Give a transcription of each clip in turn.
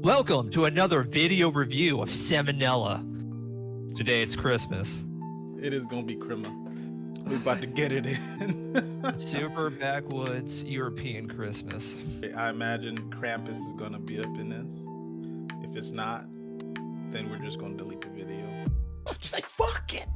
Welcome to another video review of Salmonella. Today it's Christmas. It is gonna be crema. We about to get it in. Super backwoods European Christmas. I imagine Krampus is gonna be up in this. If it's not, then we're just gonna delete the video. Just like fuck it.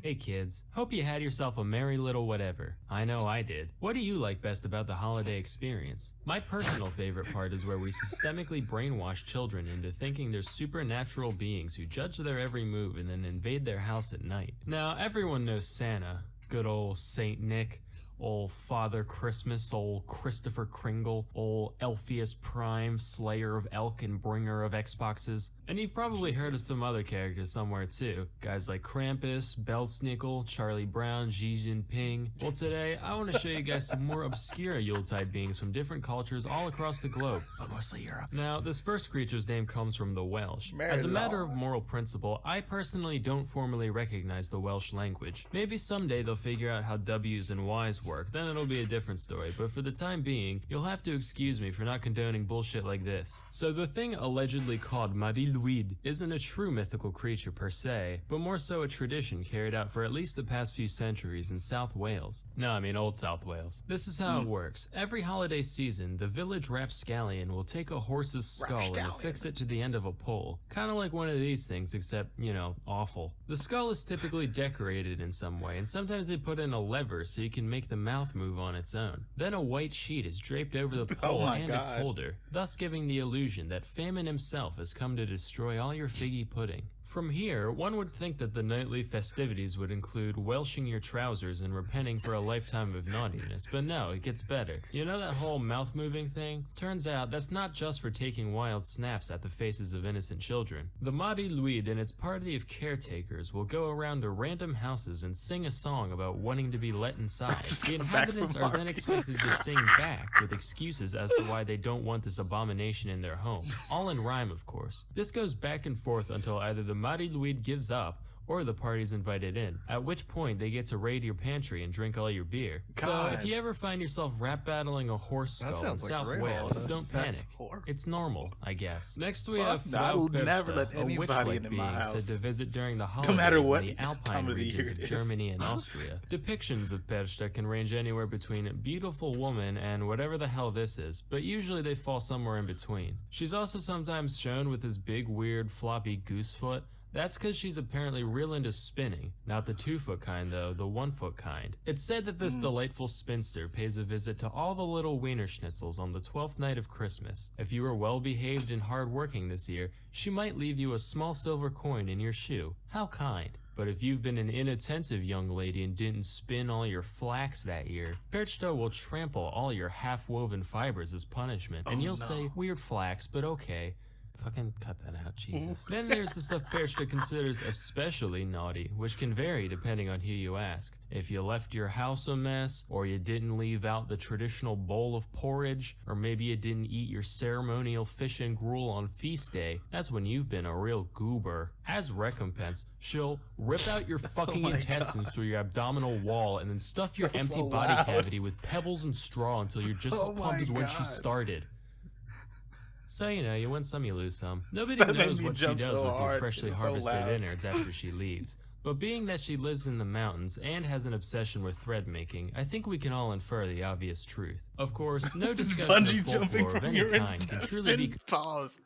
Hey kids, hope you had yourself a merry little whatever. I know I did. What do you like best about the holiday experience? My personal favorite part is where we systemically brainwash children into thinking they're supernatural beings who judge their every move and then invade their house at night. Now, everyone knows Santa, good old Saint Nick, old Father Christmas, old Christopher Kringle, old Elpheus Prime, slayer of elk and bringer of Xboxes. And you've probably heard of some other characters somewhere too. Guys like Krampus, Belsnickel, Charlie Brown, Xi Jinping. Well, today I want to show you guys some more obscure Yuletide beings from different cultures all across the globe, but mostly Europe. Now, this first creature's name comes from the Welsh. As a matter of moral principle, I personally don't formally recognize the Welsh language. Maybe someday they'll figure out how W's and Y's work, then it'll be a different story, but for the time being, you'll have to excuse me for not condoning bullshit like this. So the thing allegedly called Mari-Lwyd isn't a true mythical creature per se, but more so a tradition carried out for at least the past few centuries in South Wales. No, I mean Old South Wales. This is how it works. Every holiday season, the village rapscallion will take a horse's skull and affix it to the end of a pole. Kinda like one of these things, except, you know, awful. The skull is typically decorated in some way, and sometimes they put in a lever so you can make the mouth move on its own. Then a white sheet is draped over the pole and its holder, thus giving the illusion that Famine himself has come to destroy all your figgy pudding. From here, one would think that the nightly festivities would include welshing your trousers and repenting for a lifetime of naughtiness, but no, it gets better. You know that whole mouth-moving thing? Turns out that's not just for taking wild snaps at the faces of innocent children. The Mari-Lwyd and its party of caretakers will go around to random houses and sing a song about wanting to be let inside. The inhabitants are then expected to sing back with excuses as to why they don't want this abomination in their home. All in rhyme, of course. This goes back and forth until either the Mari-Lwyd gives up, or the party's invited in, at which point they get to raid your pantry and drink all your beer. So if you ever find yourself rap battling a horse skull in South Wales, don't panic. It's normal, I guess. Next we have Frau Perchta, a witch-like being said to visit during the holidays in the Alpine regions of Germany and Austria. Depictions of Perchta can range anywhere between beautiful woman and whatever the hell this is, but usually they fall somewhere in between. She's also sometimes shown with this big weird floppy goose foot. That's because she's apparently real into spinning. Not the 2-foot kind though, the 1-foot kind. It's said that this delightful spinster pays a visit to all the little wiener schnitzels on the 12th night of Christmas. If you were well behaved and hardworking this year, she might leave you a small silver coin in your shoe. How kind. But if you've been an inattentive young lady and didn't spin all your flax that year, Perchta will trample all your half-woven fibers as punishment. And you'll say, weird flax, but okay. Fucking cut that out, Jesus. Then there's the stuff Perchta considers especially naughty, which can vary depending on who you ask. If you left your house a mess, or you didn't leave out the traditional bowl of porridge, or maybe you didn't eat your ceremonial fish and gruel on feast day, that's when you've been a real goober. As recompense, she'll rip out your fucking intestines through your abdominal wall and then stuff your empty body cavity with pebbles and straw until you're just as pumped as when she started. So, you know, you win some, you lose some. Nobody knows what she does with your freshly harvested innards after she leaves. But being that she lives in the mountains and has an obsession with thread making, I think we can all infer the obvious truth. Of course, no discussion of folklore of any kind can truly be... Pause.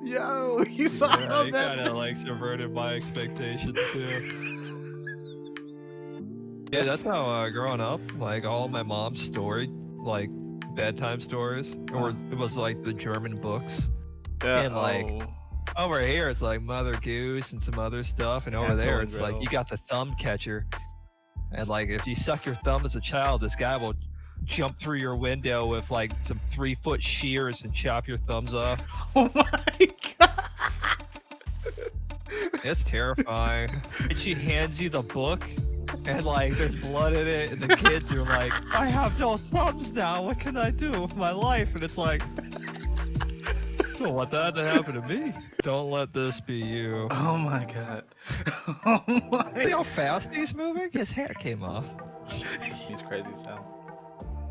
Yo, you saw that? You kind of like subverted my expectations too. Yeah, that's how growing up, like all my mom's story, like bedtime stories, it was like the German books, and like over here it's like Mother Goose and some other stuff, and over there it's like you got the thumb catcher, and like if you suck your thumb as a child, this guy will jump through your window with like some 3-foot shears and chop your thumbs off. Oh my god! It's terrifying. And she hands you the book. And like there's blood in it, and the kids are like, I have no thumbs now, what can I do with my life? And it's like, I don't want that to happen to me. Don't let this be you. Oh my god. Oh my. See how fast he's moving? His hair came off. He's crazy as hell.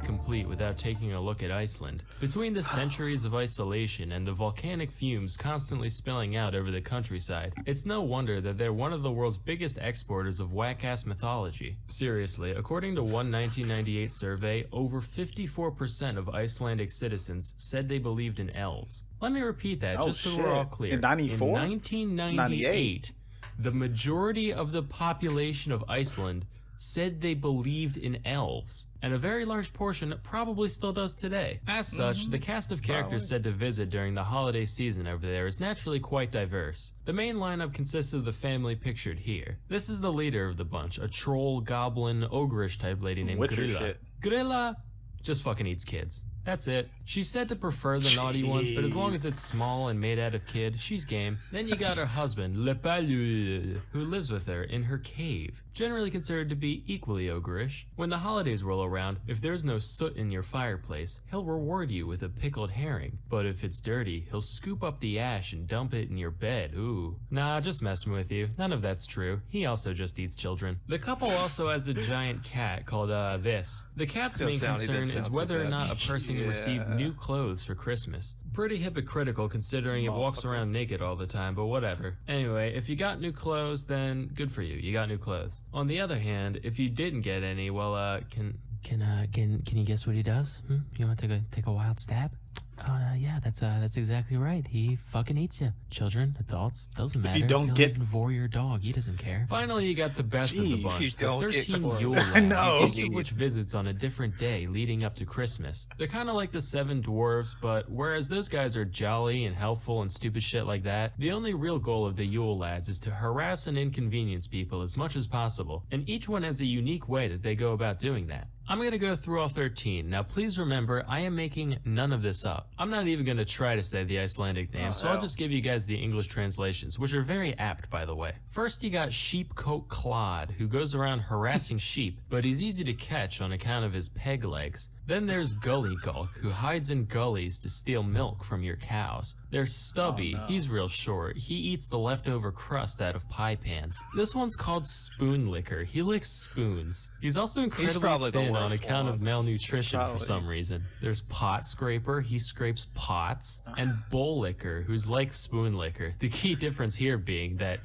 Complete without taking a look at Iceland. Between the centuries of isolation and the volcanic fumes constantly spilling out over the countryside, it's no wonder that they're one of the world's biggest exporters of whack-ass mythology. Seriously, according to one 1998 survey, over 54% of Icelandic citizens said they believed in elves. Let me repeat that just so we're all clear. In 94? In 1998, the majority of the population of Iceland said they believed in elves, and a very large portion probably still does today. As such, the cast of characters said to visit during the holiday season over there is naturally quite diverse. The main lineup consists of the family pictured here. This is the leader of the bunch, a troll, goblin, ogreish type lady named Grilla. Grilla just fucking eats kids. That's it. She's said to prefer the naughty ones, but as long as it's small and made out of kid, she's game. Then you got her husband, Le Palu, who lives with her in her cave, generally considered to be equally ogreish. When the holidays roll around, if there's no soot in your fireplace, he'll reward you with a pickled herring. But if it's dirty, he'll scoop up the ash and dump it in your bed. Ooh. Nah, just messing with you. None of that's true. He also just eats children. The couple also has a giant cat called, this. The cat's main concern is whether or not a person received new clothes for Christmas. Pretty hypocritical considering it walks around naked all the time, but whatever. Anyway, if you got new clothes, then good for you. You got new clothes. On the other hand, if you didn't get any, well, can you guess what he does? You want to take a wild stab? Yeah, that's exactly right. He fucking eats you. Children, adults, doesn't matter. If you don't He'll get even vor your dog, he doesn't care. Finally, you got the best of the bunch, the 13 Yule I know. lads, each of which visits on a different day leading up to Christmas. They're kind of like the 7 dwarves, but whereas those guys are jolly and helpful and stupid shit like that, the only real goal of the Yule lads is to harass and inconvenience people as much as possible, and each one has a unique way that they go about doing that. I'm going to go through all 13. Now please remember, I am making none of this up. I'm not even going to try to say the Icelandic names, so I'll just give you guys the English translations, which are very apt, by the way. First you got Sheepcoat Clod, who goes around harassing sheep, but he's easy to catch on account of his peg legs. Then there's Gully Gulk, who hides in gullies to steal milk from your cows. There's Stubby, he's real short. He eats the leftover crust out of pie pans. This one's called Spoon Licker. He licks spoons. He's also incredibly thin on account of malnutrition for some reason. There's Pot Scraper, he scrapes pots. And Bowl Licker, who's like Spoon Licker. The key difference here being that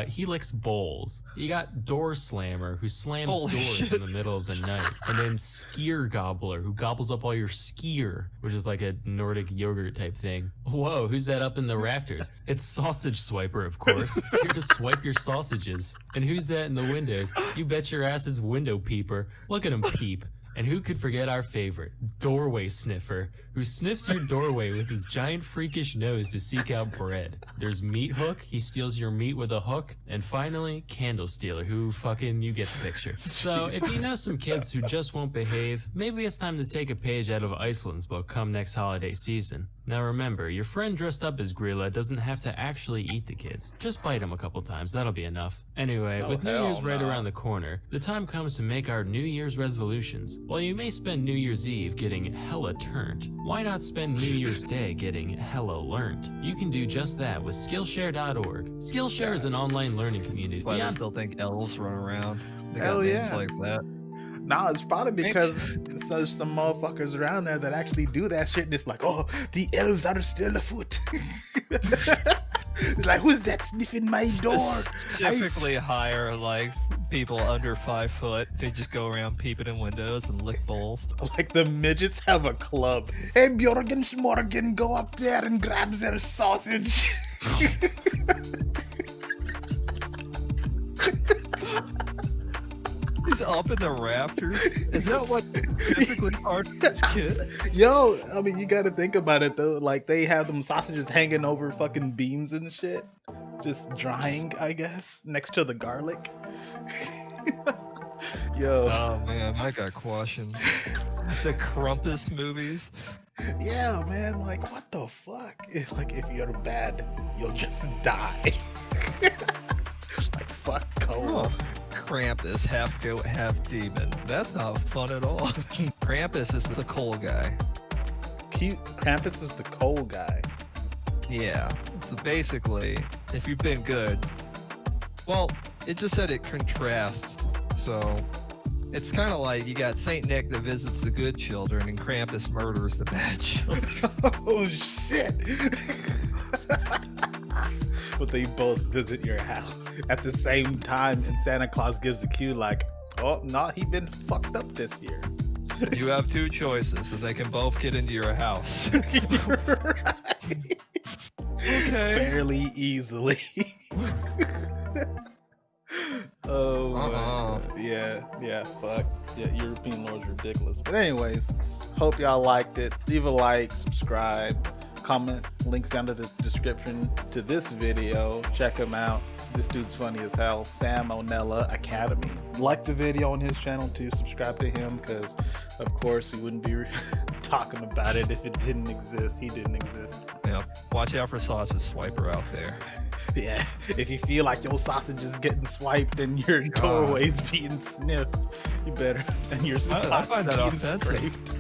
he licks bowls. You got Door Slammer, who slams doors in the middle of the night. And then Skier Gobbler, who gobbles up all your skier, which is like a Nordic yogurt type thing. Whoa, who's that up in the rafters? It's Sausage Swiper, of course. Here to swipe your sausages. And who's that in the windows? You bet your ass it's Window Peeper. Look at him peep. And who could forget our favorite, Doorway Sniffer, who sniffs your doorway with his giant freakish nose to seek out bread. There's Meat Hook, he steals your meat with a hook. And finally, Candle Stealer, who fucking, you get the picture. So if you know some kids who just won't behave, maybe it's time to take a page out of Iceland's book come next holiday season. Now remember, your friend dressed up as Grilla doesn't have to actually eat the kids. Just bite them a couple times, that'll be enough. Anyway, with New Year's right around the corner, the time comes to make our New Year's resolutions. While you may spend New Year's Eve getting hella turned, why not spend New Year's Day getting hella learned? You can do just that with Skillshare.org. Skillshare is an online learning community. But I still think elves run around. They Hell got yeah. names like that. Nah, it's probably because there's some motherfuckers around there that actually do that shit, and it's like, oh, the elves are still afoot. It's like, who's that sniffing my door? Specifically hire like people under 5 foot. They just go around peeping in windows and lick bowls. Like the midgets have a club. Hey, Bjorgen Smorgen, go up there and grab their sausage. He's up in the rafters. Is that what typically part of this kid? Yo, I mean, you gotta think about it though. Like, they have them sausages hanging over fucking beams and shit. Just drying, I guess, next to the garlic. Yo. Oh man, I got questions. The Krampus movies. Yeah, man, like, what the fuck? It's like, if you're bad, you'll just die. Like, fuck Cole. Oh, Krampus, half goat, half demon. That's not fun at all. Krampus is the coal guy. Krampus is the coal guy. Yeah. So basically, if you've been good, well, it just said it contrasts. So it's kind of like you got Saint Nick that visits the good children, and Krampus murders the bad children. Oh shit! But they both visit your house at the same time, and Santa Claus gives the cue like, "Oh, no, he been fucked up this year." You have two choices, so they can both get into your house. You're right. Okay. Fairly easily. Oh, my God. Yeah, fuck. Yeah, European Lord's ridiculous. But anyways, hope y'all liked it. Leave a like, subscribe, comment, links down to the description to this video. Check him out. This dude's funny as hell. Sam O Nella Academy. Like the video on his channel too. Subscribe to him because, of course, we wouldn't be talking about it if it didn't exist. He didn't exist. Yeah. Watch out for sausage swiper out there. Yeah. If you feel like your sausage is getting swiped and your doorway's being sniffed, you better, and your spot's I find that being offensive. scraped.